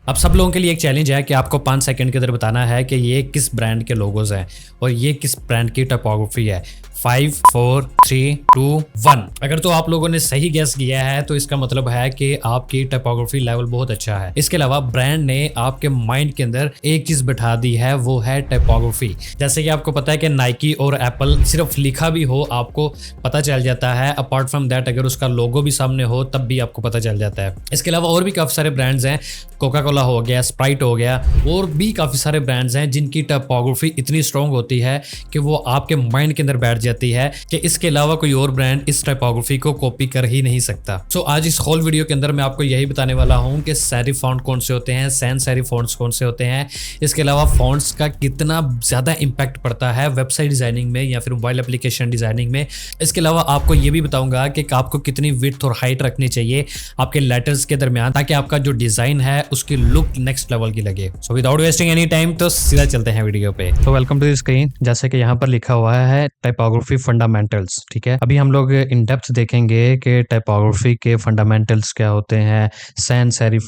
अब सब लोगों के लिए एक चैलेंज है कि आपको 5 सेकंड के अंदर बताना है कि ये किस ब्रांड के लोगोज हैं और ये किस ब्रांड की टाइपोग्राफी है। 5 4 3 2 1। अगर तो आप लोगों ने सही गैस किया है तो इसका मतलब है कि आपकी टाइपोग्राफी लेवल बहुत अच्छा है। इसके अलावा ब्रांड ने आपके माइंड के अंदर एक चीज बैठा दी है, वो है टाइपोग्राफी। जैसे कि आपको पता है कि नाइकी और एप्पल सिर्फ लिखा भी हो आपको पता चल जाता है, अपार्ट फ्रॉम दैट अगर उसका लोगो भी सामने हो तब भी आपको पता चल जाता है। इसके अलावा और भी काफी सारे ब्रांड्स हैं, कोका कोला हो गया, स्प्राइट हो गया, और भी काफी सारे ब्रांड्स हैं जिनकी टाइपोग्राफी इतनी स्ट्रॉन्ग होती है कि वो आपके माइंड के अंदर बैठ जाती है कि इसके अलावा कोई और ब्रांड इस टाइपोग्राफी को कॉपी कर ही नहीं सकता। सो आज इस होल वीडियो के अंदर मैं आपको यही बताने वाला हूं कि सेरिफ फॉन्ट कौन से होते हैं, सैंस सेरिफ फॉन्ट्स कौन से होते हैं, इसके अलावा फॉन्ट्स का कितना ज्यादा इंपैक्ट पड़ता है वेबसाइट डिजाइनिंग में या फिर मोबाइल एप्लीकेशन डिजाइनिंग में। इसके अलावा आपको ये भी बताऊंगा कि आपको कितनी विड्थ और हाइट रखनी चाहिए आपके लेटर्स के दरमियान ताकि आपका जो डिजाइन है उसकी लुक नेक्स्ट लेवल की लगे। So without wasting any time तो सीधा चलते हैं वीडियो पे। तो वेलकम टू द स्क्रीन। जैसे कि यहाँ पर लिखा हुआ है टाइपोग्राफी फंडामेंटल्स, ठीक है। अभी हम लोग इन डेप्थ देखेंगे कि टाइपोग्राफी के फंडामेंटल्स क्या होते हैं, सैंस सेरिफ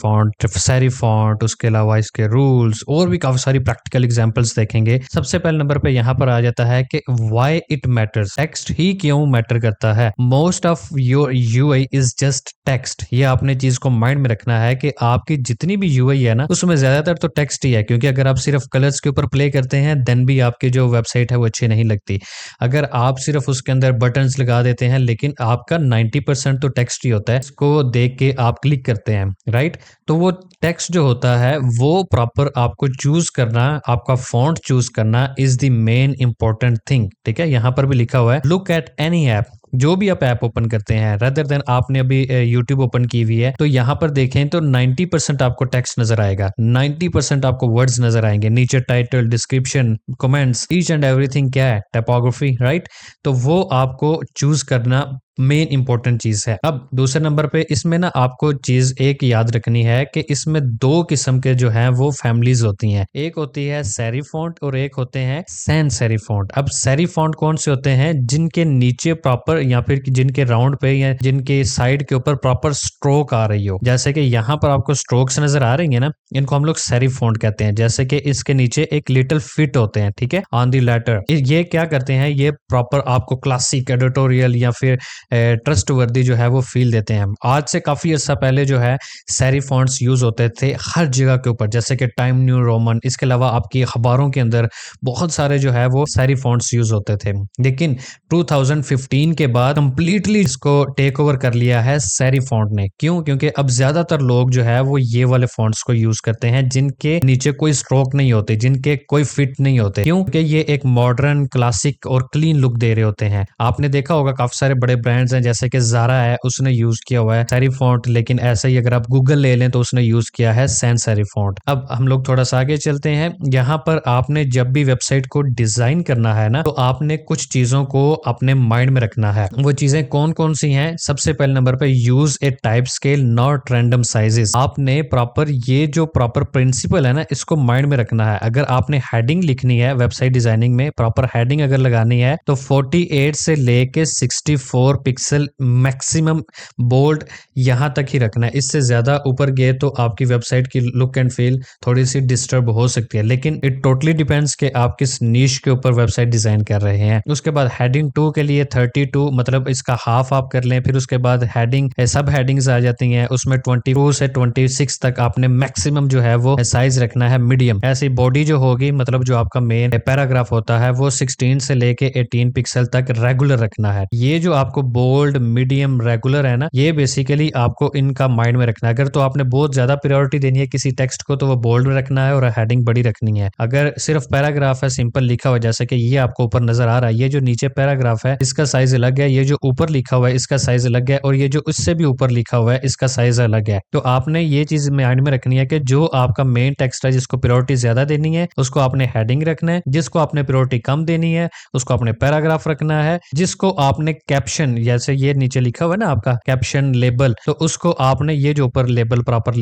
फॉन्ट, उसके अलावा इसके रूल्स और भी काफी सारी प्रैक्टिकल एग्जांपल्स देखेंगे। सबसे पहले नंबर पे यहाँ पर आ जाता है कि व्हाई इट मैटर्स, टेक्स्ट ही क्यों मैटर करता है। Most of your UI is just text. ये आपने चीज को माइंड में रखना है कि आपकी जितनी भी यूआई है ना उसमें ज्यादातर तो टेक्स्ट ही है, क्योंकि अगर आप सिर्फ कलर्स के ऊपर प्ले करते हैं देन भी आपकी जो वेबसाइट है वो अच्छी नहीं लगती। अगर आप सिर्फ उसके अंदर बटन्स लगा देते हैं लेकिन आपका 90% तो टेक्स्ट ही होता है, इसको देख के आप क्लिक करते हैं, राइट। तो वो टेक्स्ट जो होता है वो प्रॉपर आपको चूज करना, आपका फॉन्ट चूज करना is the main important thing, ठीक है। यहाँ पर भी लिखा हुआ है लुक एट एनी ऐप, जो भी आप ऐप ओपन करते हैं रदर देन आपने अभी YouTube ओपन की हुई है तो यहाँ पर देखें तो 90% आपको टेक्स्ट नजर आएगा, 90% आपको वर्ड्स नजर आएंगे। नीचे title, description, comments, each and everything क्या है, टाइपोग्राफी, राइट। तो वो आपको चूज करना मेन इंपॉर्टेंट चीज है। अब दूसरे नंबर पे इसमें ना आपको चीज एक याद रखनी है कि इसमें दो किस्म के जो हैं वो फैमिलीज होती हैं, एक होती है सेरिफ फॉन्ट और एक होते हैं सैंस सेरिफ फॉन्ट। अब सेरिफ फॉन्ट कौन से होते हैं, जिनके नीचे प्रॉपर या फिर जिनके राउंड पे या जिनके साइड के ऊपर प्रॉपर स्ट्रोक आ रही हो, जैसे कि यहाँ पर आपको स्ट्रोक्स नजर आ रही है ना, इनको हम लोग सेरिफ फॉन्ट कहते हैं। जैसे कि इसके नीचे एक लिटिल फिट होते हैं, ठीक है, ऑन दी लेटर। ये क्या करते हैं, ये प्रॉपर आपको क्लासिक एडिटोरियल या फिर ट्रस्ट वर्दी जो है वो फील देते हैं। आज से काफी अर्सा पहले जो है सेरिफ फॉन्ट्स यूज होते थे हर जगह के ऊपर, जैसे कि टाइम न्यू रोमन, इसके अलावा आपकी अखबारों के अंदर बहुत सारे जो है वो सेरिफ फॉन्ट्स यूज होते थे। लेकिन 2015 के बाद कंप्लीटली इसको टेक ओवर कर लिया है सेरिफ फॉन्ट ने। क्यों? क्योंकि अब ज्यादातर लोग जो है वो ये वाले फॉन्ट्स को यूज करते हैं जिनके नीचे कोई स्ट्रोक नहीं होते, जिनके कोई फिट नहीं होते। क्यों? क्योंकि ये एक मॉडर्न, क्लासिक और क्लीन लुक दे रहे होते हैं। आपने देखा होगा काफी सारे बड़े ब्रांड्स हैं जैसे कि ज़ारा है, उसने यूज किया हुआ है सेरिफ फॉन्ट, लेकिन ऐसे ही अगर आप गूगल ले लें तो उसने यूज किया है सैंस सेरिफ फॉन्ट। अब हम लोग थोड़ा सा आगे चलते हैं। यहाँ पर आपने जब भी वेबसाइट को डिजाइन करना है ना तो आपने कुछ चीजों को अपने माइंड में रखना है। वो चीजें कौन कौन सी हैं? सबसे पहले नंबर पे use A type scale not random sizes. आपने प्रॉपर ये जो प्रॉपर प्रिंसिपल है ना इसको माइंड में रखना है। अगर आपने हेडिंग लिखनी है वेबसाइट डिजाइनिंग में, प्रॉपर हेडिंग अगर लगानी है तो 48 से लेके 64 पिक्सल मैक्सिमम बोल्ड यहां तक ही रखना है। इससे ज्यादा ऊपर गए तो आपकी वेबसाइट की लुक एंड फील थोड़ी सी डिस्टर्ब हो सकती है। लेकिन इट टोटली डिपेंड्स कि आप किस नीश के ऊपर वेबसाइट डिजाइन कर रहे हैं। उसके बाद हेडिंग 2 के लिए 32, मतलब इसका हाफ आप कर लें। फिर उसके बाद हेडिंग सब हेडिंग्स आ जाती हैं, उसमें 22 से 26 तक आपने मैक्सिमम जो है वो साइज रखना है मीडियम। ऐसी बॉडी जो होगी, मतलब जो आपका मेन पैराग्राफ होता है वो 16 से लेके 18 पिक्सल तक रेगुलर रखना है। ये जो आपको बोल्ड, मीडियम, रेगुलर है ना, ये बेसिकली आपको इनका माइंड में रखना है। अगर तो आपने बहुत ज्यादा प्रायोरिटी देनी है किसी टेक्स्ट को तो वो बोल्ड में रखना है और हेडिंग बड़ी रखनी है। अगर सिर्फ पैराग्राफ है, सिंपल लिखा हुआ है, जैसे कि ये आपको ऊपर नजर आ रहा है, ये जो नीचे पैराग्राफ है इसका साइज अलग है, ये जो ऊपर लिखा हुआ है इसका साइज अलग है, और ये जो उससे भी ऊपर लिखा हुआ है इसका साइज अलग है। तो आपने ये चीज माइंड में रखनी है कि जो आपका मेन टेक्स्ट है जिसको प्रायोरिटी ज्यादा देनी है उसको आपने हेडिंग रखना है, जिसको आपने प्रायोरिटी कम देनी है उसको आपने पैराग्राफ रखना है, जिसको आपने कैप्शन जैसे ये नीचे लिखा हुआ है ना आपका कैप्शन लेबल, तो उसको आपने ये जो ऊपर लेबल प्रॉपर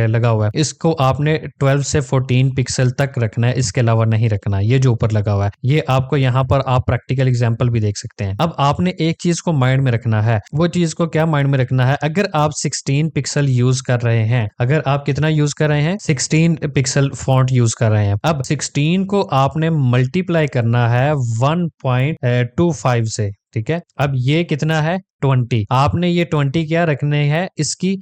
लगा हुआ है इसको आपने 12 से 14 पिक्सल तक रखना है, इसके अलावा नहीं रखना। ये जो ऊपर लगा हुआ है ये आपको यहाँ पर आप प्रैक्टिकल एग्जांपल भी देख सकते हैं। अब आपने एक चीज को माइंड में रखना है, वो चीज को क्या माइंड में रखना है, अगर आप 16 पिक्सल यूज कर रहे हैं, अगर आप कितना यूज कर रहे हैं 16 पिक्सल फॉन्ट यूज कर रहे हैं, अब 16 को आपने मल्टीप्लाई करना है 1.25 से, ठीक है। अब ये कितना है 20, आपने ये 20 क्या रखने हैं, इसकी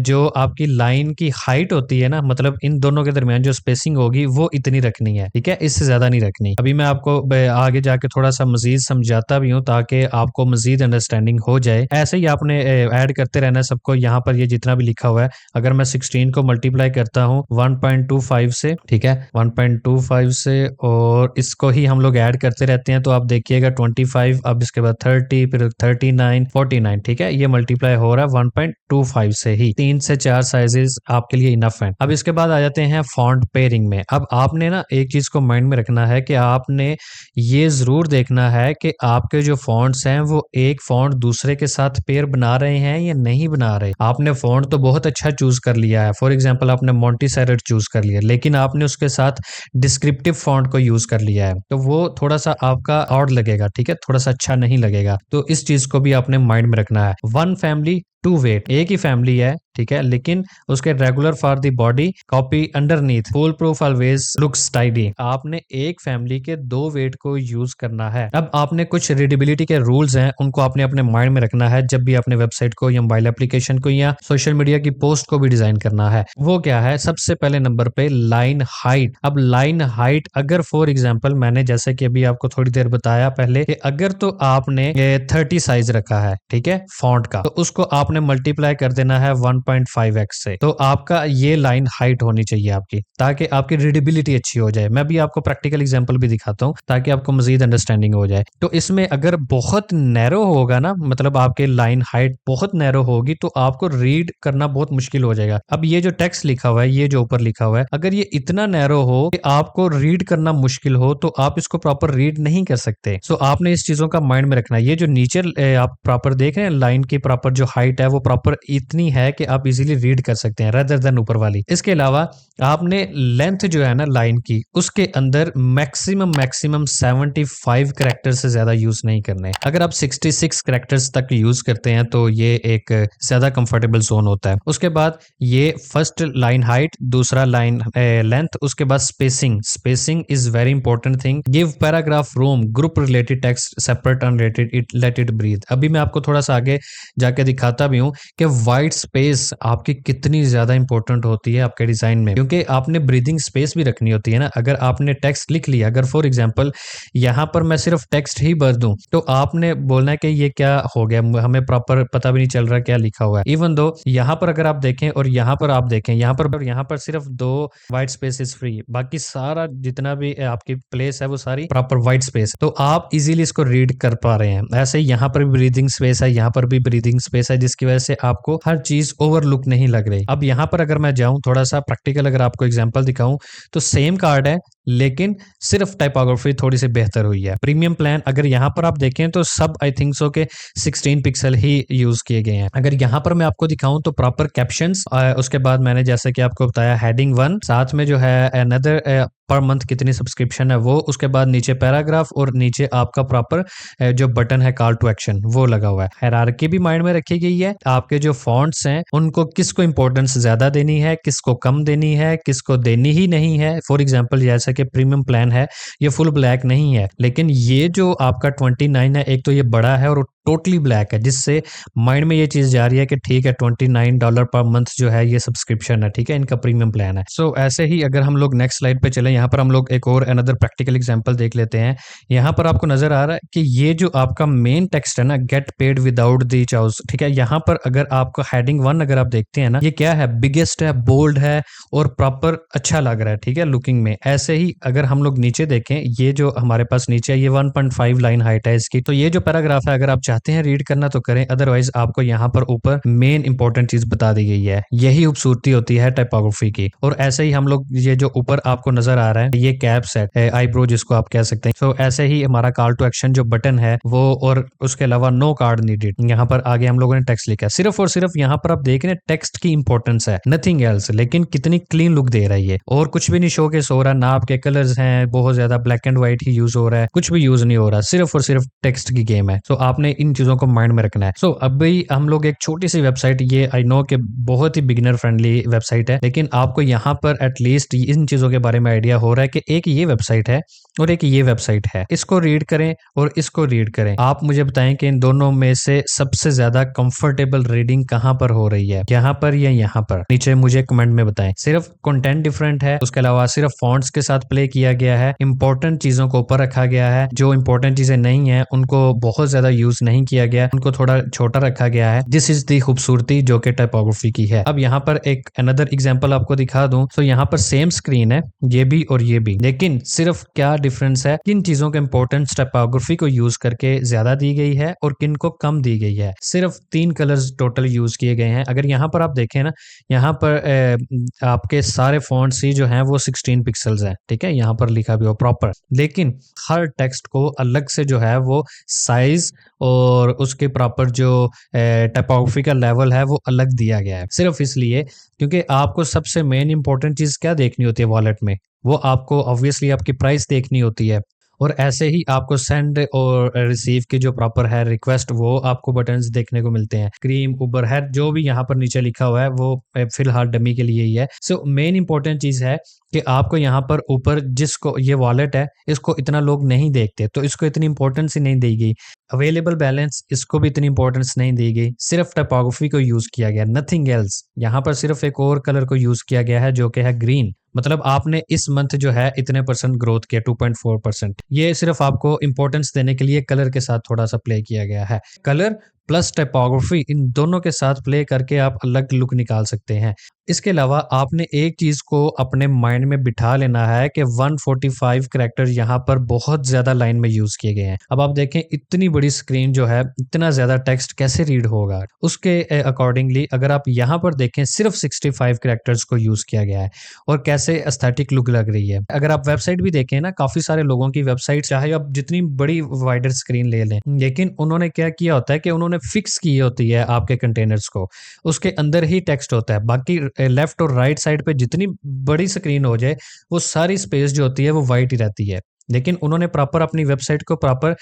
जो आपकी लाइन की हाइट होती है ना, मतलब इन दोनों के दरमियान जो स्पेसिंग होगी वो इतनी रखनी है, ठीक है, इससे ज्यादा नहीं रखनी। अभी मैं आपको आगे जाके थोड़ा सा मजीद समझाता भी हूँ ताकि आपको मजीद अंडरस्टैंडिंग हो जाए। ऐसे ही आपने ऐड करते रहना सबको। यहाँ पर ये जितना भी लिखा हुआ है, अगर मैं 16 को मल्टीप्लाई करता हूँ 1.25 से, ठीक है, 1.25 से, और इसको ही हम लोग ऐड करते रहते हैं, तो आप देखिएगा 25, अब इसके बाद 30, फिर 39, 49, ठीक है, ये मल्टीप्लाई हो रहा है 1.25 से ही। 3 से 4 साइजेस आपके लिए इनफ है। अब इसके बाद आ जाते हैं फॉन्ट पेयरिंग में। अब आपने ना एक चीज को माइंड में रखना है कि आपने ये जरूर देखना है कि आपके जो फॉन्ट्स हैं वो एक फॉन्ट दूसरे के साथ पेयर बना रहे हैं या नहीं बना रहे। आपने फॉन्ट तो बहुत अच्छा चूज कर लिया है, फॉर एग्जाम्पल आपने मोंटीसेरेट चूज कर लिया, लेकिन आपने उसके साथ डिस्क्रिप्टिव फॉन्ट को यूज कर लिया है, तो वो थोड़ा सा आपका ऑड लगेगा, ठीक है, थोड़ा सा अच्छा नहीं लगेगा। तो इस चीज को भी आपने माइंड में रखना है। वन फैमिली टू वेट, एक ही फैमिली है, ठीक है, लेकिन उसके regular for the body copy underneath full proof always looks tidy. आपने एक फैमिली के 2 वेट को यूज करना है। अब आपने कुछ रीडेबिलिटी के रूल्स हैं, उनको आपने अपने माइंड में रखना है जब भी आपने वेबसाइट को या मोबाइल एप्लीकेशन को या सोशल मीडिया की पोस्ट को भी डिजाइन करना है। वो क्या है, सबसे पहले नंबर पे लाइन हाइट। अब लाइन हाइट अगर फॉर एग्जाम्पल मैंने जैसे कि अभी आपको थोड़ी देर बताया पहले कि अगर तो आपने 30 साइज रखा है, ठीक है, फॉन्ट का, तो उसको आपने मल्टीप्लाई कर देना है 1.5x से, तो आपका ये लाइन हाइट होनी चाहिए आपकी, ताकि आपकी रीडेबिलिटी अच्छी हो जाए। मैं भी आपको प्रैक्टिकल एग्जांपल भी दिखाता हूं ताकि आपको मजीद अंडरस्टैंडिंग हो जाए। तो इसमें अगर बहुत नैरो होगा ना, मतलब आपके लाइन हाइट बहुत नैरो होगी, तो आपको रीड करना बहुत मुश्किल हो जाएगा। अब ये जो टेक्स्ट लिखा हुआ है, ये जो ऊपर लिखा हुआ है, अगर ये इतना नैरो हो कि आपको रीड करना मुश्किल हो, तो आप इसको प्रॉपर रीड नहीं कर सकते। सो आपने इस चीजों का माइंड में रखना है। ये जो नीचे आप प्रॉपर देख रहे हैं लाइन की प्रॉपर जो हाइट है वो प्रॉपर इतनी है कि आप इजीली रीड कर सकते हैं रेदर देन ऊपर वाली। इसके अलावा आपने लेंथ जो है ना लाइन की, उसके अंदर मैक्सिमम 75 कैरेक्टर से ज्यादा यूज नहीं करने। अगर आप 66 कैरेक्टर्स तक यूज करते हैं तो ये एक ज्यादा कंफर्टेबल जोन होता है। उसके बाद ये फर्स्ट लाइन हाइट, दूसरा लाइन लेंथ, उसके बाद spacing is very important thing. Give paragraph room, group related text separate unrelated, it let it breathe. अभी मैं आपको थोड़ा सा आगे जाके दिखाता भी हूँ कि वाइट स्पेस आपकी कितनी ज्यादा इंपॉर्टेंट होती है आपके डिजाइन में, क्योंकि आपने ब्रीदिंग स्पेस भी रखनी होती है ना। अगर आपने टेक्स्ट लिख लिया, अगर फॉर एग्जांपल यहाँ पर मैं सिर्फ टेक्स्ट ही भर दूं, तो आपने बोलना है कि ये क्या हो गया, हमें प्रॉपर पता भी नहीं चल रहा क्या लिखा हुआ है। इवन दो यहाँ पर अगर आप देखें और यहाँ पर आप देखें, यहाँ पर और यहाँ पर सिर्फ 2 वाइट स्पेस इज फ्री, बाकी सारा जितना भी आपकी प्लेस है वो सारी प्रॉपर वाइट स्पेस, तो आप इजीली इसको रीड कर पा रहे हैं। ऐसे ही यहाँ पर भी ब्रीदिंग स्पेस है, यहाँ पर भी ब्रीदिंग स्पेस है, जिसकी वजह से आपको हर चीज ओवरलुक नहीं लग रही। अब यहाँ पर अगर मैं जाऊं थोड़ा सा प्रैक्टिकल अगर आपको एग्जांपल दिखाऊं, तो सेम कार्ड है लेकिन सिर्फ टाइपोग्राफी थोड़ी सी बेहतर हुई है। प्रीमियम प्लान अगर यहाँ पर आप देखें तो सब आई थिंक सो के 16 पिक्सल ही यूज किए गए हैं। अगर यहाँ पर मैं आपको दिखाऊं तो प्रॉपर कैप्शंस, उसके बाद मैंने जैसे कि आपको बताया हेडिंग 1, साथ में जो है अनदर पर मंथ कितनी सब्सक्रिप्शन है वो, उसके बाद नीचे पैराग्राफ और नीचे आपका प्रॉपर जो बटन है कॉल टू एक्शन वो लगा हुआ है। हायरार्की भी माइंड में रखी गई है। आपके जो फॉन्ट्स हैं उनको किसको इंपॉर्टेंस ज्यादा देनी है, किसको कम देनी है, किसको देनी ही नहीं है। फॉर एग्जांपल जैसा कि प्रीमियम प्लान है ये फुल ब्लैक नहीं है, लेकिन ये जो आपका 29 है, एक तो ये बड़ा है और टोटली ब्लैक है, जिससे माइंड में ये चीज जा रही है कि ठीक है $29 पर मंथ जो है ये सब्सक्रिप्शन है, ठीक है, इनका प्रीमियम प्लान है। सो ऐसे ही अगर हम लोग नेक्स्ट स्लाइड पे चले, यहाँ पर हम लोग एक और अनदर प्रैक्टिकल एग्जांपल देख लेते हैं। यहाँ पर आपको नजर आ रहा है कि ये जो आपका मेन टेक्स्ट है ना, get paid without the chaos, ठीक है, यहाँ पर अगर आपको हेडिंग 1 अगर आप देखते हैं ना, ये क्या है, बिगेस्ट है, बोल्ड है और प्रॉपर अच्छा लग रहा है, ठीक है, लुकिंग में। ऐसे ही अगर हम लोग नीचे देखें, ये जो हमारे पास नीचे है ये 1.5 लाइन हाइट है इसकी, तो ये जो पैराग्राफ है अगर आप चाहते हैं रीड करना तो करें, अदरवाइज आपको यहाँ पर ऊपर मेन इंपॉर्टेंट चीज बता दी गई है। यही खूबसूरती होती है टाइपोग्राफी की। और ऐसे ही हम लोग ये जो ऊपर आपको नजर आ रहा है ये कैप्स है, आईब्रो जिसको आप कह सकते हैं। तो ऐसे ही हमारा कॉल टू एक्शन जो बटन है वो, और उसके अलावा नो कार्ड नीडेड, यहाँ पर आगे हम लोगों ने टेक्स्ट लिखा है। सिर्फ और सिर्फ यहाँ पर आप देख रहे हैं टेक्स्ट की इंपॉर्टेंस है, नथिंग एल्स। लेकिन कितनी क्लीन लुक दे रही है, और कुछ भी नहीं शोकेस हो रहा ना, आपके कलर्स हैं बहुत ज्यादा black and white he use हो रहा है, कुछ भी यूज नहीं हो रहा, सिर्फ और सिर्फ टेक्स्ट की गेम है। सो आपने इन चीजों को माइंड में रखना है। सो अभी हम लोग एक छोटी सी वेबसाइट, ये आई नो कि बहुत ही बिगिनर फ्रेंडली वेबसाइट है, लेकिन आपको यहाँ पर एटलीस्ट इन चीजों के बारे में आइडिया हो रहा है कि एक ये वेबसाइट है और एक ये वेबसाइट है, इसको रीड करें और इसको रीड करें। आप मुझे बताएं कि इन दोनों में से सबसे ज्यादा कंफर्टेबल रीडिंग कहां पर हो रही है, यहाँ पर या यहाँ पर? नीचे मुझे कमेंट में बताएं। सिर्फ कंटेंट डिफरेंट है, उसके अलावा सिर्फ फॉन्ट्स के साथ प्ले किया गया है, इंपॉर्टेंट चीजों को ऊपर रखा गया है, जो इंपॉर्टेंट चीजें नहीं है उनको बहुत ज्यादा यूज नहीं किया गया, उनको थोड़ा छोटा रखा गया है। दिस इज दी खूबसूरती जो कि टाइपोग्राफी की है। अब यहाँ पर एक अनदर एग्जांपल आपको दिखा दूं, तो यहाँ पर सेम स्क्रीन है, ये भी और ये भी, लेकिन सिर्फ क्या डिफरेंस है, किन चीजों के इंपॉर्टेंस टाइपोग्राफी को यूज करके ज्यादा दी गई है और किन को कम दी गई है। सिर्फ 3 कलर्स टोटल यूज किए गए हैं। अगर यहाँ पर आप देखें ना, यहाँ पर आपके सारे फॉन्ट्स ही जो हैं वो 16 पिक्सल्स हैं, ठीक है, यहाँ पर लिखा भी हो प्रॉपर, लेकिन हर टेक्स्ट को अलग से जो है वो साइज और उसके प्रॉपर जो टाइपोग्राफी का लेवल है वो अलग दिया गया है। सिर्फ इसलिए क्योंकि आपको सबसे मेन इंपॉर्टेंट चीज क्या देखनी होती है वॉलेट में, वो आपको ऑब्वियसली आपकी प्राइस देखनी होती है। और ऐसे ही आपको सेंड और रिसीव की जो प्रॉपर है रिक्वेस्ट, वो आपको बटन्स देखने को मिलते हैं। क्रीम, उबर है, जो भी यहाँ पर नीचे लिखा हुआ है वो फिलहाल डमी के लिए ही है। सो मेन इंपॉर्टेंट चीज है कि आपको यहाँ पर ऊपर, जिसको ये वॉलेट है इसको इतना लोग नहीं देखते, तो इसको इतनी इंपॉर्टेंस ही नहीं दी गई। अवेलेबल बैलेंस, इसको भी इतनी इंपॉर्टेंस नहीं दी गई, सिर्फ टाइपोग्राफी को यूज किया गया, नथिंग एल्स। यहाँ पर सिर्फ एक और कलर को यूज किया गया है जो कि है ग्रीन। मतलब आपने इस मंथ जो है इतने % ग्रोथ किया, 2.4%। ये सिर्फ आपको इंपॉर्टेंस देने के लिए कलर के साथ थोड़ा सा प्ले किया गया है। कलर प्लस टाइपोग्राफी, इन दोनों के साथ प्ले करके आप अलग लुक निकाल सकते हैं। इसके अलावा आपने एक चीज को अपने माइंड में बिठा लेना है कि 145 कैरेक्टर यहाँ पर बहुत ज्यादा लाइन में यूज किए गए हैं। अब आप देखें इतनी बड़ी स्क्रीन जो है, इतना ज्यादा टेक्स्ट कैसे रीड होगा। उसके अकॉर्डिंगली अगर आप यहाँ पर देखें सिर्फ 65 कैरेक्टर्स को यूज किया गया है, और कैसे एस्थेटिक लुक लग रही है। अगर आप वेबसाइट भी देखें ना, काफी सारे लोगों की वेबसाइट, चाहे आप जितनी बड़ी वाइडर स्क्रीन ले लें, लेकिन उन्होंने क्या किया होता है कि उन्होंने फिक्स की होती है आपके कंटेनर्स को, उसके अंदर ही टेक्स्ट होता है। बाकी लेफ्ट और राइट साइड पे जितनी बड़ी स्क्रीन हो जाए, वो सारी स्पेस जो होती है वो वाइट ही रहती है। लेकिन उन्होंने प्रॉपर अपनी वेबसाइट को प्रॉपर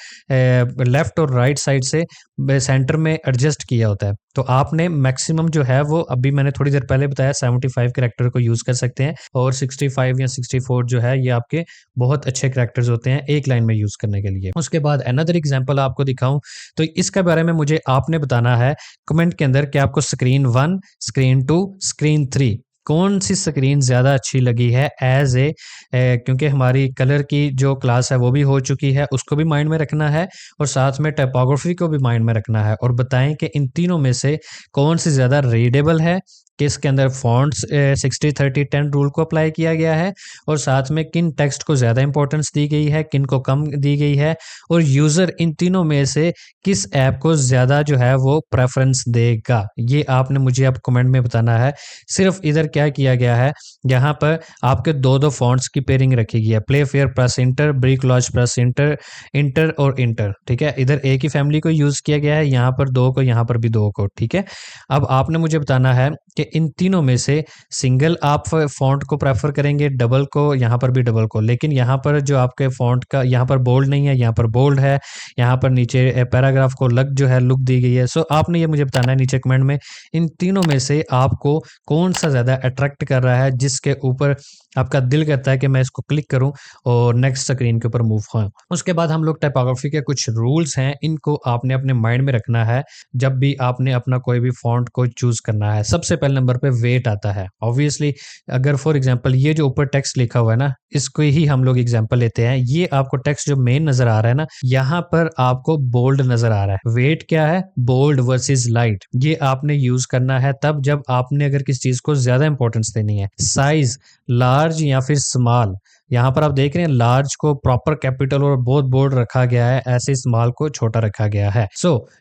लेफ्ट और राइट साइड से सेंटर में एडजस्ट किया होता है। तो आपने मैक्सिमम जो है वो, अभी मैंने थोड़ी देर पहले बताया, 75 कैरेक्टर को यूज कर सकते हैं, और 65 या 64 जो है ये आपके बहुत अच्छे कैरेक्टर्स होते हैं एक लाइन में यूज करने के लिए। उसके बाद अनदर एग्जांपल आपको दिखाऊं, तो इसके बारे में मुझे आपने बताना है कमेंट के अंदर कि आपको स्क्रीन 1, स्क्रीन 2, स्क्रीन 3 कौन सी स्क्रीन ज्यादा अच्छी लगी है एज ए, क्योंकि हमारी कलर की जो क्लास है वो भी हो चुकी है, उसको भी माइंड में रखना है, और साथ में टाइपोग्राफी को भी माइंड में रखना है। और बताएं कि इन तीनों में से कौन सी ज्यादा रीडेबल है, किसके अंदर फॉन्ट्स 60-30-10 रूल को अप्लाई किया गया है, और साथ में किन टेक्स्ट को ज्यादा इंपॉर्टेंस दी गई है, किन को कम दी गई है, और यूजर इन तीनों में से किस ऐप को ज्यादा जो है वो प्रेफरेंस देगा। ये आपने मुझे अब कमेंट में बताना है। सिर्फ इधर क्या किया गया है, यहाँ पर आपके दो फॉन्ट्स की पेयरिंग रखी गई है, Playfair press enter, Bricolage press enter, enter और इंटर, ठीक है। इधर एक ही फैमिली को यूज किया गया है, यहाँ पर 2 को, यहाँ पर भी 2 को, ठीक है। अब आपने मुझे बताना है कि इन तीनों में से सिंगल आप फॉन्ट को प्रेफर करेंगे, डबल को, यहाँ पर भी डबल को। लेकिन यहाँ पर जो आपके फॉन्ट का, यहाँ पर बोल्ड नहीं है, यहाँ पर बोल्ड है, यहाँ पर नीचे पैराग्राफ को अलग जो है लुक दी गई है। सो आपने ये मुझे बताना है नीचे कमेंट में, इन तीनों में से आपको कौन सा ज्यादा अट्रैक्ट कर रहा है, जिसके ऊपर आपका दिल करता है कि मैं इसको क्लिक करूं और नेक्स्ट स्क्रीन के ऊपर मूव होऊं। उसके बाद हम लोग टाइपोग्राफी के कुछ रूल्स हैं, इनको आपने अपने माइंड में रखना है जब भी आपने अपना कोई भी फॉन्ट को चूज करना है। सबसे पहले नंबर पे वेट आता है। ऑब्वियसली अगर फॉर एग्जांपल ये जो ऊपर टेक्स्ट लिखा हुआ है ना, इसको ही हम लोग एग्जांपल लेते हैं। ये आपको टेक्स्ट जो मेन नजर आ रहा है ना, यहाँ पर आपको बोल्ड नजर आ रहा है। वेट क्या है? Bold versus light. ये आपने यूज करना है तब जब आपने अगर किसी चीज को ज्यादा इंपॉर्टेंस देनी है। साइज लार्ज या फिर स्मॉल, यहाँ पर आप देख रहे हैं लार्ज को प्रॉपर कैपिटल और बहुत बोल्ड रखा गया है, ऐसे स्मॉल को छोटा रखा गया है।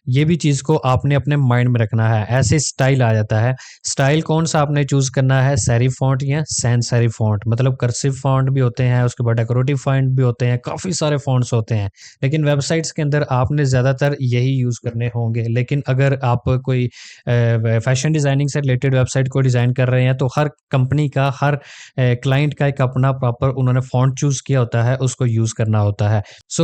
ये भी चीज को आपने अपने माइंड में रखना है। ऐसे स्टाइल आ जाता है। स्टाइल कौन सा आपने चूज करना है? सेरिफ फॉन्ट या सैंस सेरिफ फॉन्ट, मतलब कर्सिव फॉन्ट भी होते हैं, उसके बाद डेकोरेटिव फॉन्ट भी होते हैं, काफी सारे फॉन्ट्स होते हैं, लेकिन वेबसाइट्स के अंदर आपने ज्यादातर यही यूज करने होंगे। लेकिन अगर आप कोई फैशन डिजाइनिंग से रिलेटेड वेबसाइट को डिजाइन कर रहे हैं तो हर कंपनी का, हर क्लाइंट का एक अपना प्रॉपर उन्होंने फॉन्ट चूज किया होता है, उसको यूज करना होता है।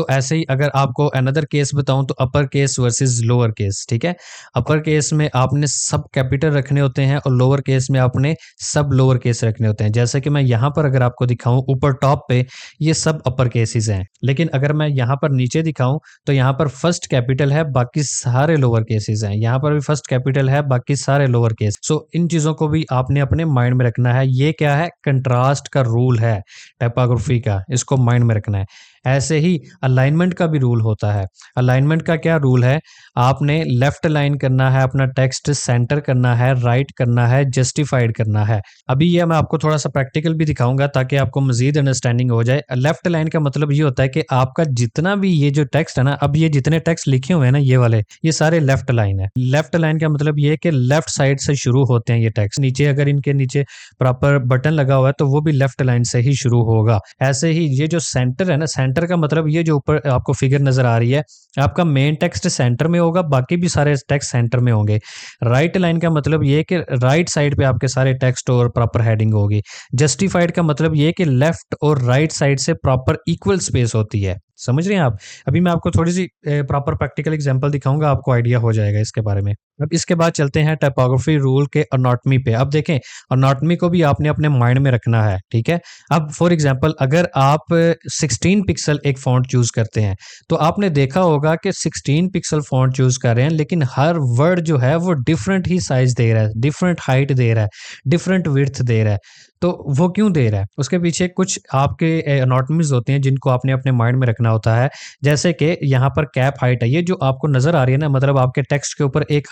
ऐसे ही अगर आपको अनदर केस बताऊं तो upper case versus lower case, ठीक है। अपर केस में आपने सब कैपिटल रखने होते हैं और लोअर केस में आपने सब लोअर केस रखने होते हैं। जैसे कि मैं यहाँ पर अगर आपको दिखाऊं, ऊपर टॉप पे ये सब अपर केसेस हैं, लेकिन अगर मैं यहाँ पर नीचे दिखाऊं तो यहाँ पर फर्स्ट कैपिटल है, बाकी सारे लोअर केसेस हैं। यहाँ पर भी फर्स्ट कैपिटल है, बाकी सारे लोअर केस। इन चीजों को भी आपने अपने माइंड में रखना है। ये क्या है? कंट्रास्ट का रूल है टाइपोग्राफी का, इसको माइंड में रखना है। ऐसे ही अलाइनमेंट का भी रूल होता है। अलाइनमेंट का क्या रूल है? आपने लेफ्ट लाइन करना है, अपना टेक्स्ट सेंटर करना है, राइट करना है, जस्टिफाइड करना है। अभी ये मैं आपको थोड़ा सा प्रैक्टिकल भी दिखाऊंगा ताकि आपको मजीद अंडरस्टैंडिंग हो जाए। लेफ्ट लाइन का मतलब ये होता है कि आपका जितना भी ये जो टेक्स्ट है ना, अब ये जितने टेक्स्ट लिखे हुए हैं ना, ये वाले, ये सारे लेफ्ट लाइन है। लेफ्ट लाइन का मतलब ये है कि लेफ्ट साइड से शुरू होते हैं ये टेक्स्ट। नीचे अगर इनके नीचे प्रॉपर बटन लगा हुआ है तो वो भी लेफ्ट लाइन से ही शुरू होगा। ऐसे ही ये जो सेंटर है ना, सेंटर का मतलब ये जो ऊपर आपको फिगर नजर आ रही है, आपका मेन टेक्स्ट सेंटर में होगा, बाकी भी सारे टेक्स्ट सेंटर में होंगे। राइट लाइन का मतलब ये कि राइट साइड पे आपके सारे टेक्स्ट और प्रॉपर हेडिंग होगी। जस्टिफाइड का मतलब ये कि लेफ्ट और राइट साइड से प्रॉपर इक्वल स्पेस होती है। समझ रहे हैं आप? अभी मैं आपको थोड़ी सी प्रॉपर प्रैक्टिकल एग्जांपल दिखाऊंगा, आपको आइडिया हो जाएगा इसके बारे में। अब इसके बाद चलते हैं टाइपोग्राफी रूल के अनॉटमी पे। अब देखें, अनॉटमी को भी आपने अपने माइंड में रखना है, ठीक है। अब फॉर एग्जांपल अगर आप 16 पिक्सल एक फॉन्ट चूज करते हैं तो आपने देखा होगा कि 16 पिक्सल फॉन्ट चूज कर रहे हैं, लेकिन हर वर्ड जो है वो डिफरेंट ही साइज दे रहा है, डिफरेंट हाइट दे रहा है, डिफरेंट विड्थ दे रहा है। तो वो क्यों दे रहा है? उसके पीछे कुछ आपके अनॉटमीज होते हैं जिनको आपने अपने माइंड में रखना होता है। जैसे कि यहाँ पर कैप हाइट है, ये जो आपको नजर आ रही है ना, मतलब आपके टेक्स्ट के ऊपर एक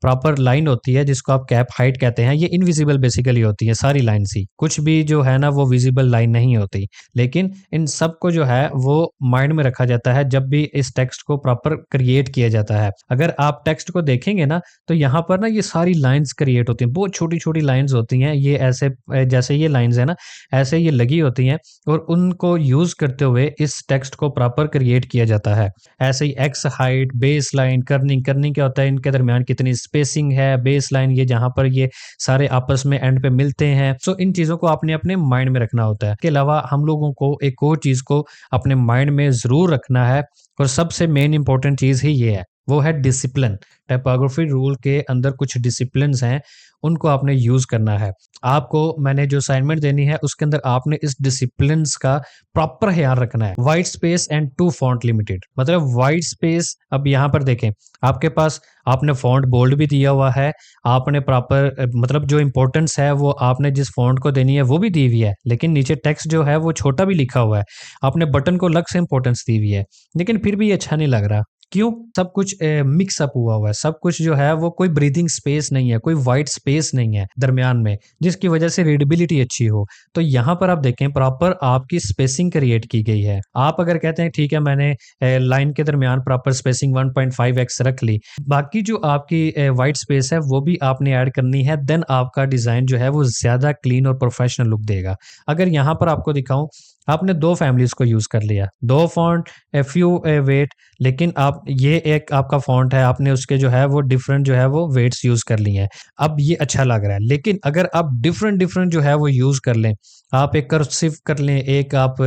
प्रॉपर लाइन होती है जिसको आप कैप हाइट कहते हैं। ये इनविजिबल बेसिकली होती है सारी लाइन सी, कुछ भी जो है ना वो विजिबल लाइन नहीं होती, लेकिन इन सब को जो है वो माइंड में रखा जाता है जब भी इस टेक्स्ट को प्रॉपर क्रिएट किया जाता है। अगर आप टेक्स्ट को देखेंगे ना तो यहाँ पर ना ये सारी लाइंस क्रिएट होती हैं, बहुत छोटी छोटी लाइंस होती हैं। ये ऐसे जैसे ये लाइंस है ना, ऐसे ये लगी होती हैं और उनको यूज करते हुए इस टेक्स्ट को प्रॉपर क्रिएट किया जाता है। ऐसे ही x height, base line, kerning. Kerning क्या होता है? इनके दरमियान कितनी स्पेसिंग है। बेस लाइन ये जहां पर ये सारे आपस में एंड पे मिलते हैं। इन चीजों को आपने अपने माइंड में रखना होता है। इसके अलावा हम लोगों को एक और चीज को अपने माइंड में जरूर रखना है, और सबसे मेन इंपॉर्टेंट चीज ही ये है, वो है डिसिप्लिन। टाइपोग्राफी रूल के अंदर कुछ डिसिप्लिन हैं, उनको आपने यूज करना है। आपको मैंने जो असाइनमेंट देनी है उसके अंदर आपने इस डिसिप्लिन का प्रॉपर ख्याल रखना है। White space and two font limited, मतलब व्हाइट स्पेस। अब यहाँ पर देखें, आपके पास आपने फॉन्ट बोल्ड भी दिया हुआ है, आपने प्रॉपर मतलब जो इंपॉर्टेंस है वो आपने जिस फॉन्ट को देनी है वो भी दी हुई है, लेकिन नीचे टेक्स्ट जो है वो छोटा भी लिखा हुआ है। आपने बटन को अलग से इंपॉर्टेंस दी हुई है, लेकिन फिर भी अच्छा नहीं लग रहा। क्यों? सब कुछ मिक्स अप हुआ हुआ है, सब कुछ जो है वो कोई ब्रीथिंग स्पेस नहीं है, कोई वाइट स्पेस नहीं है दरमियान में, जिसकी वजह से रीडेबिलिटी अच्छी हो। तो यहाँ पर आप देखें प्रॉपर आपकी स्पेसिंग क्रिएट की गई है। आप अगर कहते हैं ठीक है मैंने लाइन के दरमियान प्रॉपर स्पेसिंग 1.5x रख ली, बाकी जो आपकी वाइट स्पेस है वो भी आपने ऐड करनी है, देन आपका डिजाइन जो है वो ज्यादा क्लीन और प्रोफेशनल लुक देगा। अगर यहाँ पर आपको दिखाऊं, आपने दो फैमिलीज को यूज कर लिया, दो फॉन्ट, फ्यू वेट, लेकिन आप ये एक आपका फॉन्ट है, आपने उसके जो है वो डिफरेंट जो है वो वेट्स यूज कर लिए हैं। अब ये अच्छा लग रहा है, लेकिन अगर आप डिफरेंट डिफरेंट जो है वो यूज कर लें, आप एक कर्सिव कर लें, एक आप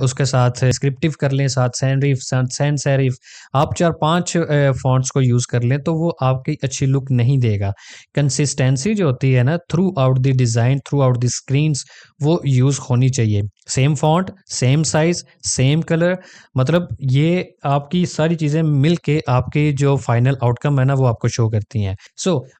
उसके साथ स्क्रिप्टिव कर लें, साथ सैनरिफ, साथ सैन सेरिफ, आप 4-5 फॉन्ट्स को यूज कर लें तो वो आपकी अच्छी लुक नहीं देगा। कंसिस्टेंसी जो होती है ना through out the design, through out the screens, वो यूज होनी चाहिए। Same font, same size, same colour, मतलब ये आपकी सारी चीजें चीज़ें मिल के आपकी जो फाइनल आउटकम है ना वो आपको शो करती हैं।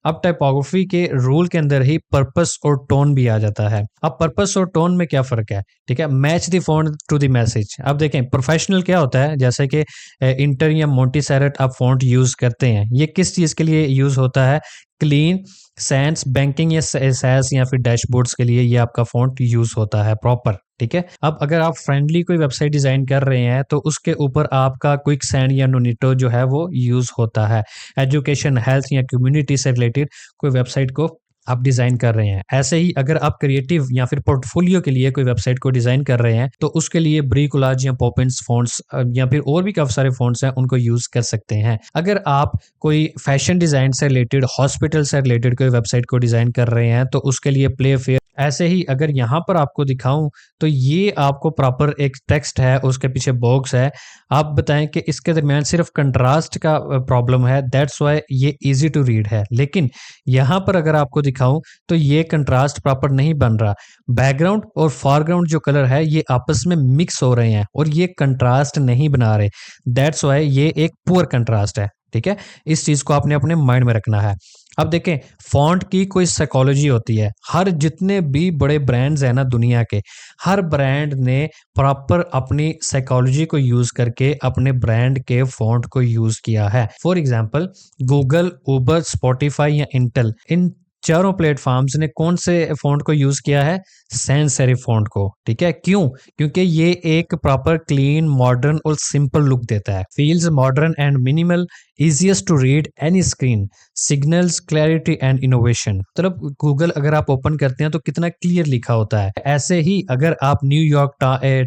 अब टाइपोग्राफी के रूल के अंदर ही पर्पस और टोन भी आ जाता है। अब पर्पस और टोन में क्या फ़र्क है? ठीक है, match the font to the message. अब देखें प्रोफेशनल क्या होता है, जैसे कि इंटर या मोंटीसेरेट आप फ़ॉन्ट यूज़ करते हैं, ये किस चीज़ के लिए यूज़ होता है? क्लीन, सैंस, बैंकिंग या सैस या फिर डैशबोर्ड्स के लिए ये आपका फ़ॉन्ट यूज़ होता है प्रॉपर, ठीक है? अब अगर आप फ्रेंडली कोई वेबसाइट डिज़ाइन कर रहे हैं तो उसके ऊपर आपका क्विकसैंड या नोनिटो जो है वो यूज़ होता है। एजुकेशन, हेल्थ या कम्युनिटी से रिलेटेड कोई वेबसाइट को आप डिज़ाइन कर रहे हैं। ऐसे ही अगर आप क्रिएटिव या फिर पोर्टफोलियो के लिए कोई वेबसाइट को डिज़ाइन कर रहे हैं तो उसके लिए ब्रिकोलाज या पॉपिंस फ़ॉन्ट्स या फिर और भी काफ़ी सारे फ़ॉन्ट्स हैं उनको यूज़ कर सकते हैं। अगर आप कोई फैशन डिज़ाइन से रिलेटेड, हॉस्पिटल से रिलेटेड कोई वेबसाइट को डिज़ाइन कर रहे हैं तो उसके लिए प्ले फेयर। ऐसे ही अगर यहाँ पर आपको दिखाऊँ तो ये आपको प्रॉपर एक टेक्स्ट है, उसके पीछे बॉक्स है। आप बताएँ कि इसके दरमियान सिर्फ़ कंट्रास्ट का प्रॉब्लम है, दैट्स व्हाई ये ईज़ी टू रीड है। लेकिन यहाँ पर अगर आपको दिखाऊँ तो ये कंट्रास्ट प्रॉपर नहीं बन रहा। बैकग्राउंड और फोरग्राउंड जो कलर है ये आपस में मिक्स हो रहे हैं और ये कंट्रास्ट नहीं बना रहे। दैट्स व्हाई ये एक पुअर कंट्रास्ट है, ठीक है? इस चीज़ को आपने अपने माइंड में रखना है। अब देखें फ़ॉन्ट की कोई साइकोलॉजी होती है। हर जितने भी बड़े ब्रांड्स हैं ना दुनिया के, हर ब्रांड ने प्रॉपर अपनी साइकोलॉजी को यूज़ करके अपने ब्रांड के फ़ॉन्ट को यूज़ किया है। For example Google, Uber, Spotify या इंटेल, इन चारों प्लेटफ़ॉर्म्स ने कौन से फ़ॉन्ट को यूज़ किया है? सैंस सेरिफ फ़ॉन्ट को, ठीक है? क्यों? क्योंकि ये एक प्रॉपर क्लीन, मॉडर्न और सिंपल लुक देता है। Feels modern and minimal, easiest to read any screen, signals clarity and innovation. मतलब गूगल अगर आप ओपन करते हैं तो कितना क्लियर लिखा होता है। ऐसे ही अगर आप न्यूयॉर्क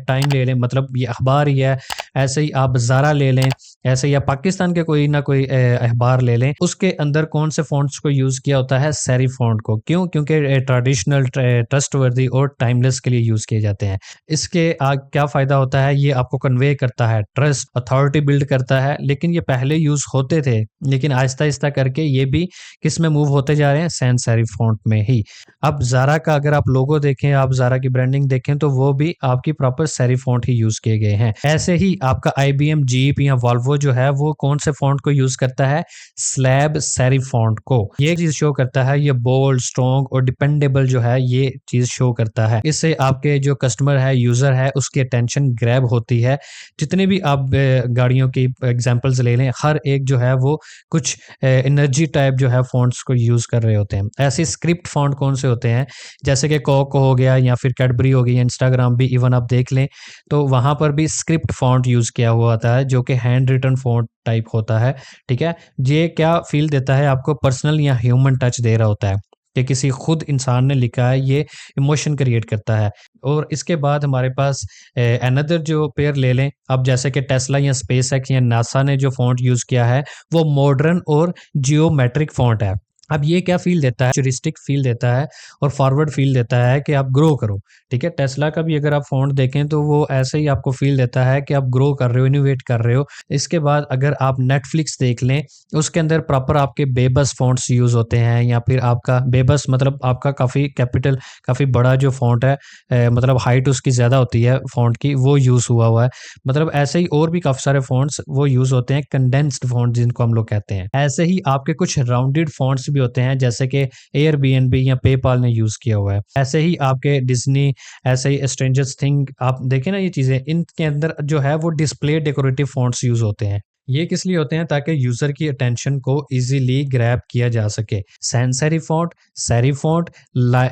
टाइम ले लें, मतलब ये अखबार ही है, ऐसे ही आप ज़ारा ले लें, ऐसे ही आप पाकिस्तान के कोई ना कोई अखबार ले लें, उसके अंदर कौन से फ़ॉन्ट्स को यूज़ किया होता है? सेरिफ फ़ॉन्ट को। क्यों? क्योंकि ट्रेडिशनल, ट्रस्टवर्दी और टाइमलेस के लिए यूज़ किए जाते हैं। इसके क्या फ़ायदा होता है? ये आपको कन्वे करता है, ट्रस्ट, अथॉरिटी बिल्ड करता है। लेकिन ये पहले यूज़ होते थे, लेकिन आहिस्ता-आहिस्ता करके ये भी किस में मूव होते जा रहे हैं? सैंस सेरिफ फ़ॉन्ट में ही। अब ज़ारा का अगर आप लोगो देखें, आप ज़ारा की ब्रांडिंग देखें तो वो भी आपकी प्रॉपर सेरिफ फ़ॉन्ट ही यूज़ किए गए हैं। ऐसे ही आपका आईबीएम, जीप या वोल्वो जो है वो कौन से फ़ॉन्ट को यूज़ करता है? स्लैब सेरिफ फ़ॉन्ट को। ये चीज़ शो करता है, ये बोल्ड, स्ट्रॉन्ग और डिपेंडेबल जो है ये चीज़ शो करता है। इससे आपके जो कस्टमर है, यूज़र है, उसकी अटेंशन ग्रैब होती है। जितने भी आप गाड़ियों की एग्ज़ाम्पल्स ले लें, हर एक जो है वो कुछ एनर्जी टाइप जो है फ़ॉन्ट्स को यूज़ कर रहे होते हैं। ऐसे स्क्रिप्ट फ़ॉन्ट कौन से होते हैं? जैसे कि कोको हो गया या फिर कैडबरी हो गई या इंस्टाग्राम भी इवन आप देख लें, तो वहाँ पर भी स्क्रिप्ट फ़ॉन्ट यूज़ किया हुआ होता है जो कि हैंड रिटन फ़ॉन्ट टाइप होता है, ठीक है? ये क्या फ़ील देता है आपको? पर्सनल या ह्यूमन टच दे रहा होता है कि किसी खुद इंसान ने लिखा है, ये इमोशन क्रिएट करता है। और इसके बाद हमारे पास अनदर जो पेयर ले लें, अब जैसे कि टेस्ला या स्पेसएक्स या नासा ने जो फ़ॉन्ट यूज़ किया है वो मॉडर्न और जियोमेट्रिक फ़ॉन्ट है। अब ये क्या फ़ील देता है? फ्यूचरिस्टिक फ़ील देता है और फॉरवर्ड फ़ील देता है कि आप ग्रो करो, ठीक है? टेस्ला का भी अगर आप फ़ॉन्ट देखें तो वो ऐसे ही आपको फ़ील देता है कि आप ग्रो कर रहे हो, इनोवेट कर रहे हो। इसके बाद अगर आप नेटफ्लिक्स देख लें, उसके अंदर प्रॉपर आपके बेबस फ़ॉन्ट्स यूज़ होते हैं या फिर आपका बेबस मतलब आपका काफ़ी कैपिटल, काफ़ी बड़ा जो फ़ॉन्ट है, मतलब हाइट उसकी ज़्यादा होती है फ़ॉन्ट की, वो यूज़ हुआ है। मतलब ऐसे ही और भी काफ़ी सारे फ़ॉन्ट्स वो यूज़ होते हैं, कंडेंस्ड फ़ॉन्ट जिनको हम लोग कहते हैं। ऐसे ही आपके कुछ राउंडेड फ़ॉन्ट्स भी होते हैं जैसे कि एयरबीएनबी या पेपाल ने यूज़ किया हुआ है। ऐसे ही आपके डिज़नी, ऐसे ही स्ट्रेंजर थिंग आप देखें ना, ये चीज़ें इनके अंदर जो है वो डिस्प्ले डेकोरेटिव फ़ॉन्ट्स यूज़ होते हैं। ये किस लिए होते हैं? ताकि यूज़र की अटेंशन को ईज़िली ग्रैब किया जा सके। Sans serif font, serif font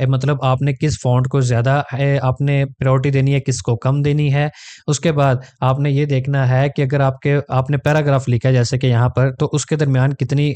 मतलब आपने किस फ़ॉन्ट को ज़्यादा आपने प्रायोरिटी देनी है, किसको कम देनी है। उसके बाद आपने ये देखना है कि अगर आपने पैराग्राफ लिखा है जैसे कि यहाँ पर, तो उसके दरमियान कितनी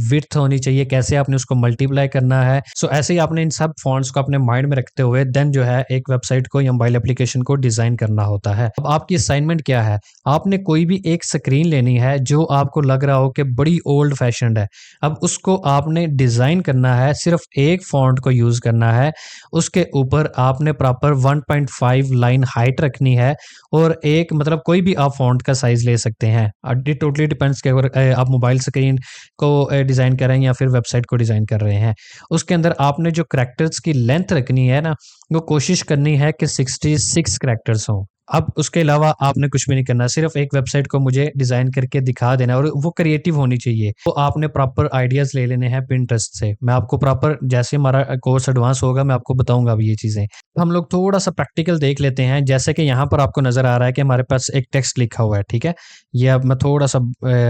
विड्थ होनी चाहिए, कैसे आपने उसको मल्टीप्लाई करना है। सो ऐसे ही आपने इन सब फ़ॉन्ट्स को अपने माइंड में रखते हुए देन जो है एक वेबसाइट को या मोबाइल एप्लीकेशन को डिज़ाइन करना होता है। अब आपकी असाइनमेंट क्या है? आपने कोई भी एक स्क्रीन लेनी है जो आपको लग रहा हो कि बड़ी ओल्ड फैशन्ड है। अब उसको आपने डिज़ाइन करना है, सिर्फ़ एक फ़ॉन्ट को यूज़ करना है। उसके ऊपर आपने प्रॉपर 1.5 लाइन हाइट रखनी है और एक मतलब कोई भी आप फ़ॉन्ट का साइज़ ले सकते हैं। इट टोटली डिपेंड्स कि अगर आप मोबाइल स्क्रीन को डिज़ाइन कर रहे हैं या फिर वेबसाइट को डिज़ाइन कर रहे हैं। उसके अंदर आपने जो कैरेक्टर्स की लेंथ रखनी है ना, वो कोशिश करनी है कि 66 कैरेक्टर्स हों, अब उसके अलावा आपने कुछ भी नहीं करना, सिर्फ एक वेबसाइट को मुझे डिज़ाइन करके दिखा देना है और वो क्रिएटिव होनी चाहिए। तो आपने प्रॉपर आइडियाज़ ले लेने हैं पिंटरेस्ट से। मैं आपको प्रॉपर जैसे हमारा कोर्स एडवांस होगा मैं आपको बताऊँगा अभी ये चीज़ें। हम लोग थोड़ा-सा प्रैक्टिकल देख लेते हैं, जैसे कि यहाँ पर आपको नज़र आ रहा है कि हमारे पास एक टेक्स्ट लिखा हुआ है, ठीक है? ये अब मैं थोड़ा-सा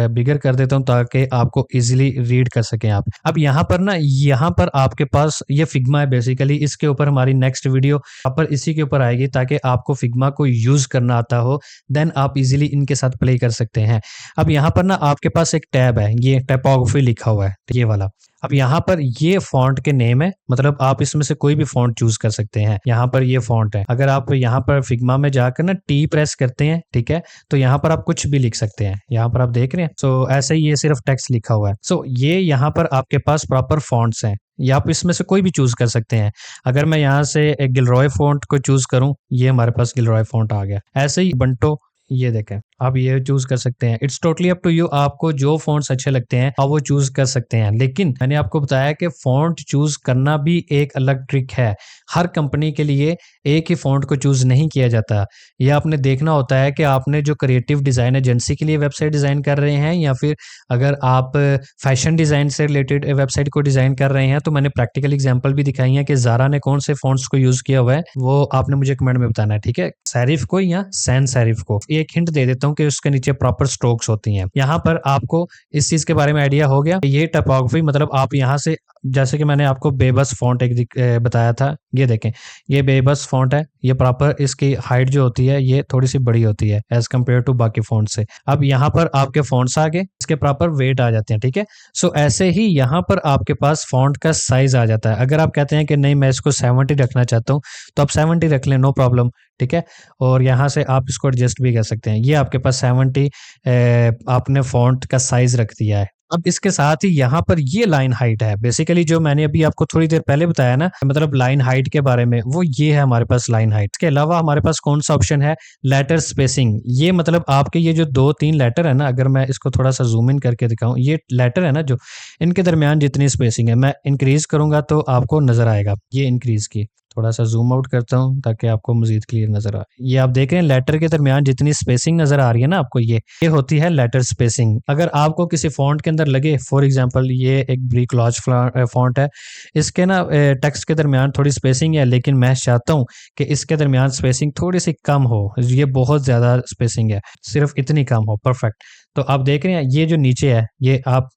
बिगर कर देता हूँ ताकि आपको ईज़िली रीड कर सकें आप। अब यहाँ पर ना, यहाँ पर आपके पास ये फिग्मा है बेसिकली, इसके ऊपर हमारी नेक्स्ट वीडियो प्रॉपर इसी के ऊपर आएगी ताकि आपको फिग्मा को यूज़ करना आता हो, देन आप इज़िली इनके साथ प्ले कर सकते हैं। अब यहाँ पर ना आपके पास एक टैब है, ये टाइपोग्राफी लिखा हुआ है, ये वाला। अब यहाँ पर ये फ़ॉन्ट के नेम है, मतलब आप इसमें से कोई भी फ़ॉन्ट चूज़ कर सकते हैं। यहाँ पर ये फ़ॉन्ट है। अगर आप यहाँ पर फिग्मा में जाकर ना टी प्रेस करते हैं, ठीक है? तो यहाँ पर आप कुछ भी लिख सकते हैं। यहाँ पर आप देख रहे हैं? सो ऐसे ही ये सिर्फ़ टेक्स्ट लिखा हुआ है। सो ये यहाँ पर आपके पास प्रॉपर फ़ॉन्ट्स हैं। या आप इसमें से कोई भी चूज़ कर सकते हैं। अगर मैं यहाँ से एक गिलरॉय फ़ॉन्ट को चूज़ करूँ, ये हमारे पास गिलरॉय फ़ॉन्ट आ गया। ऐसे ही बंटो, ये देखें, आप ये चूज़ कर सकते हैं। It's totally up to you, आपको जो फ़ॉन्ट्स अच्छे लगते हैं आप वो चूज़ कर सकते हैं। लेकिन मैंने आपको बताया कि फ़ॉन्ट चूज़ करना भी एक अलग ट्रिक है। हर कंपनी के लिए एक ही फ़ॉन्ट को चूज़ नहीं किया जाता। ये आपने देखना होता है कि आपने जो क्रिएटिव डिज़ाइन एजेंसी के लिए वेबसाइट डिज़ाइन कर रहे हैं, या फिर अगर आप फैशन डिज़ाइन से रिलेटेड वेबसाइट को डिज़ाइन कर रहे हैं, तो मैंने प्रैक्टिकल एग्जांपल भी दिखाई है कि ज़ारा ने कौन से फ़ॉन्ट्स को यूज़ किया हुआ है, वो आपने मुझे कमेंट में बताना है, ठीक है? सेरिफ को या सैन सेरिफ को। एक हिंट दे देता हूँ कि उसके नीचे प्रॉपर स्ट्रोक्स होती हैं। यहाँ पर आपको इस चीज़ के बारे में आइडिया हो गया। ये टाइपोग्राफी मतलब आप यहाँ से, जैसे कि मैंने आपको बेबस फ़ॉन्ट एक बताया था, ये देखें, ये बेबस फ़ॉन्ट है। ये प्रॉपर इसकी हाइट जो होती है ये थोड़ी-सी बड़ी होती है एज़ कम्पेयर टू बाकी फ़ॉन्ट से। अब यहाँ पर आपके फ़ॉन्ट्स आ गए, इसके प्रॉपर वेट आ जाते हैं, ठीक है? सो ऐसे ही यहाँ पर आपके पास फ़ॉन्ट का साइज़ आ जाता है। अगर आप कहते हैं कि नहीं मैं इसको 70 रखना चाहता हूँ, तो आप 70 रख लें, नो प्रॉब्लम, ठीक है? और यहाँ से आप इसको एडजस्ट भी कर सकते हैं। ये आपके पास 70 आपने फ़ॉन्ट का साइज़ रख दिया है। अब इसके साथ ही यहाँ पर ये लाइन हाइट है। बेसिकली जो मैंने अभी आपको थोड़ी देर पहले बताया ना, मतलब लाइन हाइट के बारे में, वो ये है हमारे पास लाइन हाइट। इसके अलावा हमारे पास कौन-सा ऑप्शन है? Letter spacing. ये मतलब आपके ये जो 2-3 लेटर है ना, अगर मैं इसको थोड़ा-सा ज़ूम इन करके दिखाऊँ, ये लेटर है ना जो, इनके दरमियान जितनी स्पेसिंग है, मैं इंक्रीज़ करूँगा तो आपको नज़र आएगा। ये इंक्रीज़ की। थोड़ा-सा ज़ूम आउट करता हूँ ताकि आपको मज़ीद क्लियर नज़र आए। ये आप देख रहे हैं लेटर के दरमियान जितनी स्पेसिंग नज़र आ रही है ना आपको, ये होती है लेटर स्पेसिंग। अगर आपको किसी फ़ॉन्ट के अंदर लगे, फॉर एग्ज़ाम्पल ये एक ब्रिक लॉज फ़ॉन्ट है, इसके ना टेक्स्ट के दरमियान थोड़ी स्पेसिंग है, लेकिन मैं चाहता हूँ कि इसके दरमियान स्पेसिंग थोड़ी-सी कम हो, ये बहुत ज़्यादा स्पेसिंग है, सिर्फ़ इतनी कम हो, परफ़ेक्ट। तो आप देख रहे हैं ये जो नीचे है, ये आप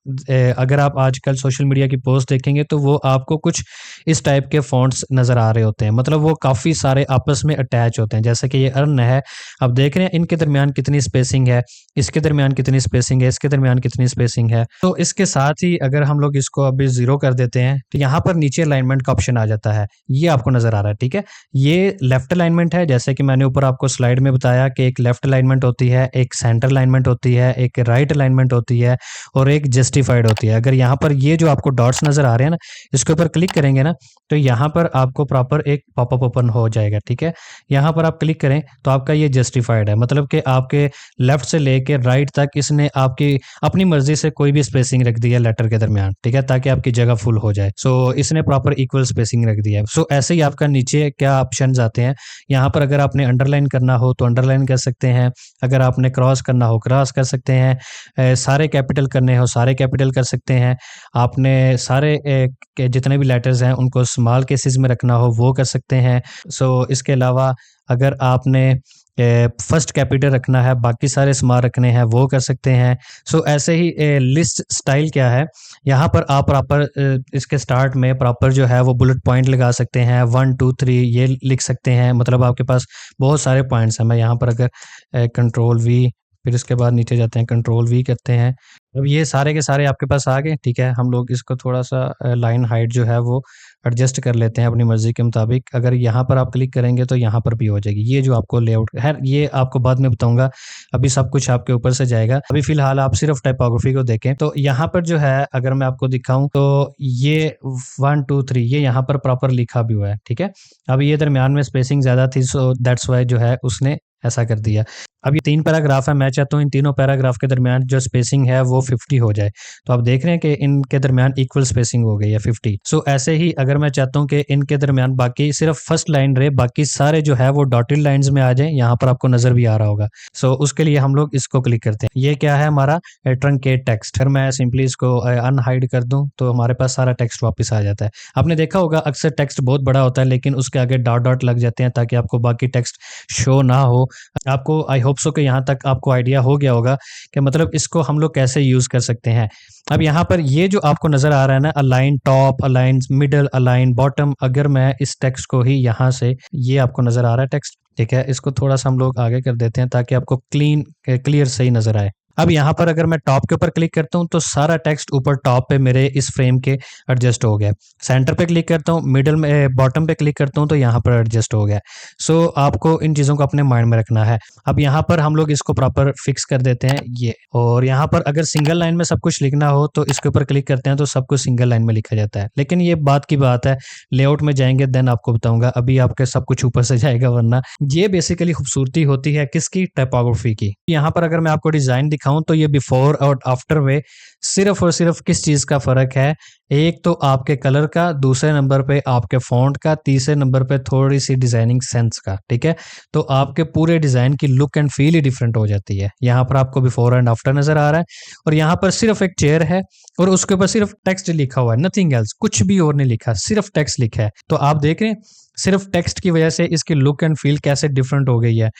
अगर आप आजकल सोशल मीडिया की पोस्ट देखेंगे तो वो आपको कुछ इस टाइप के फ़ॉन्ट्स नज़र आ रहे होते हैं। मतलब वो काफ़ी सारे आपस में अटैच होते हैं। जैसे कि ये अर्न है, आप देख रहे हैं इनके दरमियान कितनी स्पेसिंग है, इसके दरमियान कितनी स्पेसिंग है, इसके दरमियान कितनी स्पेसिंग है। तो इसके साथ ही अगर हम लोग इसको अभी 0 कर देते हैं, तो यहाँ पर नीचे अलाइनमेंट का ऑप्शन आ जाता है। ये आपको नज़र आ रहा है, ठीक है? ये लेफ्ट अलाइनमेंट है, जैसे कि मैंने ऊपर आपको स्लाइड में बताया कि एक लेफ्ट अलाइनमेंट होती है, एक सेंटर अलाइनमेंट होती है, एक राइट अलाइनमेंट होती है और एक जस्टिफाइड होती है। अगर यहाँ पर ये जो आपको डॉट्स नज़र आ रहे हैं ना, इसके ऊपर क्लिक करेंगे ना, तो यहाँ पर आपको प्रॉपर एक पॉपअप ओपन हो जाएगा, ठीक है? यहाँ पर आप क्लिक करें तो आपका ये जस्टिफाइड है, मतलब कि आपके लेफ्ट से लेके राइट तक इसने आपकी अपनी मर्जी से कोई भी स्पेसिंग रख दी है लेटर के दरमियान, ठीक है? ताकि आपकी जगह फुल हो जाए। सो इसने प्रॉपर इक्वल स्पेसिंग रख दिया है। सो ऐसे ही आपका नीचे क्या ऑप्शंस आते हैं, यहाँ पर अगर आपने अंडरलाइन करना हो तो अंडरलाइन कर सकते हैं, अगर आपने क्रॉस करना हो क्रॉस कर सकते हैं, सारे कैपिटल करने हो सारे कैपिटल कर सकते हैं, आपने सारे के जितने भी लेटर्स हैं उनको स्मॉल केसेस में रखना हो वो कर सकते हैं। सो इसके अलावा अगर आपने फर्स्ट कैपिटल रखना है, बाकी सारे स्मॉल रखने हैं, वो कर सकते हैं। सो ऐसे ही लिस्ट स्टाइल क्या है, यहाँ पर आप प्रॉपर इसके स्टार्ट में प्रॉपर जो है वो बुलेट पॉइंट लगा सकते हैं, 1 2 3 ये लिख सकते हैं, मतलब आपके पास बहुत सारे पॉइंट्स हैं। मैं यहाँ पर अगर कंट्रोल वी, फिर इसके बाद नीचे जाते हैं, कंट्रोल वी करते हैं। अब ये सारे के सारे आपके पास आ गए, ठीक है? हम लोग इसको थोड़ा-सा लाइन हाइट जो है वो एडजस्ट कर लेते हैं अपनी मर्ज़ी के मुताबिक। अगर यहाँ पर आप क्लिक करेंगे तो यहाँ पर भी हो जाएगी। ये जो आपको लेआउट है, ये आपको बाद में बताऊँगा, अभी सब कुछ आपके ऊपर से जाएगा। अभी फ़िलहाल आप सिर्फ़ टाइपोग्राफी को देखें। तो यहाँ पर जो है अगर मैं आपको दिखाऊँ तो ये 1 2 3 ये यहाँ पर प्रॉपर लिखा भी हुआ है, ठीक है? अब ये दरमियान में स्पेसिंग ज़्यादा थी, सो दैट्स व्हाई जो है उसने ऐसा कर दिया। अब ये 3 पैराग्राफ है, मैं चाहता हूँ इन तीनों पैराग्राफ के दरमियान जो स्पेसिंग है वो 50 हो जाए। तो आप देख रहे हैं कि इनके दरमियान इक्वल स्पेसिंग हो गई है 50। सो ऐसे ही अगर मैं चाहता हूँ कि इनके दरमियान बाकी सिर्फ फर्स्ट लाइन रहे, बाकी सारे जो है वो डॉटेड लाइंस में आ जाए, यहाँ पर आपको नजर भी आ रहा होगा। सो उसके लिए हम लोग इसको क्लिक करते हैं। ये क्या है हमारा ट्रंकेट टेक्स्ट। फिर मैं सिंपली इसको अनहाइड कर दूं तो हमारे पास सारा टेक्स्ट वापस आ जाता है। आपने देखा होगा अक्सर टेक्स्ट बहुत बड़ा होता है लेकिन उसके आगे डॉट डॉट लग जाते हैं ताकि आपको बाकी टेक्स्ट शो ना हो। आपको आई होप सो कि यहाँ तक आपको आइडिया हो गया होगा कि मतलब इसको हम लोग कैसे यूज कर सकते हैं। अब यहाँ पर ये जो आपको नजर आ रहा है ना, align top, align middle, align bottom, अगर मैं इस टेक्स्ट को ही यहाँ से, ये आपको नजर आ रहा है टेक्स्ट, ठीक है, इसको थोड़ा सा हम लोग आगे कर देते हैं ताकि आपको क्लियर सही नजर आए। अब यहाँ पर अगर मैं टॉप के ऊपर क्लिक करता हूँ तो सारा टेक्स्ट ऊपर टॉप पे मेरे इस फ्रेम के एडजस्ट हो गया। सेंटर पे क्लिक करता हूँ, मिडल में बॉटम पे क्लिक करता हूँ तो यहाँ पर एडजस्ट हो गया। सो आपको इन चीज़ों को अपने माइंड में रखना है। अब यहाँ पर हम लोग इसको प्रॉपर फिक्स कर देते हैं ये। और यहाँ पर अगर सिंगल लाइन में सब कुछ लिखना हो तो इसके ऊपर क्लिक करते हैं तो सब कुछ सिंगल लाइन में लिखा जाता है। लेकिन ये बात की बात है, लेआउट में जाएंगे देन आपको बताऊंगा, अभी आपके सब कुछ ऊपर से जाएगा। वरना ये बेसिकली खूबसूरती होती है किसकी, टाइपोग्राफी की। यहाँ पर अगर मैं आपको डिजाइन दिखाऊं तो ये बिफोर और आफ्टर में सिर्फ और सिर्फ किस चीज का फर्क है, एक तो आपके कलर का, दूसरे नंबर पे आपके फॉन्ट का, तीसरे नंबर पे थोड़ी सी डिजाइनिंग सेंस का, ठीक है। तो आपके पूरे डिजाइन की look and feel he different हो जाती है। यहाँ पर आपको बिफोर एंड आफ्टर नजर आ रहा है और यहाँ पर सिर्फ एक चेयर है और उसके ऊपर सिर्फ टेक्स्ट लिखा हुआ है, नथिंग एल्स, कुछ भी और नहीं लिखा, सिर्फ टेक्स्ट लिखा है। तो आप देख रहे हैं सिर्फ टेक्स्ट की वजह से इसकी लुक एंड फील कैसे डिफरेंट हो गई है।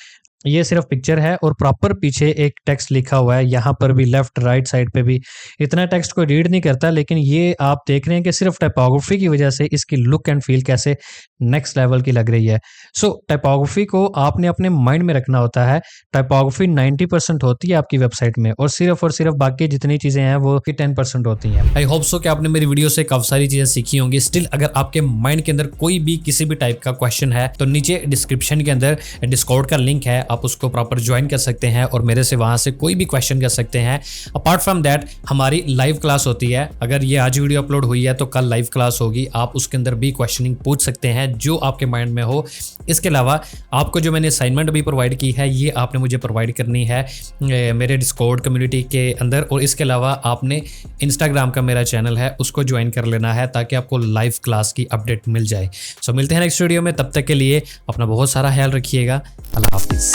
ये सिर्फ पिक्चर है और प्रॉपर पीछे एक टेक्स्ट लिखा हुआ है, यहाँ पर भी लेफ्ट राइट साइड पे भी। इतना टेक्स्ट कोई रीड नहीं करता लेकिन ये आप देख रहे हैं कि सिर्फ टाइपोग्राफी की वजह से इसकी लुक एंड फील कैसे नेक्स्ट लेवल की लग रही है। सो टाइपोग्राफी को आपने अपने माइंड में रखना होता है। टाइपोग्राफी 90% होती है आपकी वेबसाइट में और सिर्फ बाकी जितनी चीजें हैं वो 10% होती हैं। आई होप सो कि आपने मेरी वीडियो से काफी सारी चीजें सीखी होंगी। स्टिल अगर आपके माइंड के अंदर कोई भी किसी भी टाइप का क्वेश्चन है तो नीचे डिस्क्रिप्शन के अंदर डिस्कॉर्ड का लिंक है, आप उसको प्रॉपर ज्वाइन कर सकते हैं और मेरे से वहां से कोई भी क्वेश्चन कर सकते हैं। अपार्ट फ्रॉम दैट हमारी लाइव क्लास होती है, अगर ये आज वीडियो अपलोड हुई है तो कल लाइव क्लास होगी, आप उसके अंदर भी क्वेश्चनिंग पूछ सकते हैं जो आपके माइंड में हो। इसके अलावा आपको जो मैंने असाइनमेंट भी प्रोवाइड की है ये आपने मुझे प्रोवाइड करनी है मेरे डिस्कॉर्ड कम्युनिटी के अंदर, और इसके अलावा आपने इंस्टाग्राम का मेरा चैनल है उसको ज्वाइन कर लेना है ताकि आपको लाइव क्लास की अपडेट मिल जाए। सो मिलते हैं नेक्स्ट वीडियो में, तब तक के लिए अपना बहुत सारा ख्याल रखिएगा। अल्लाह हाफिज़।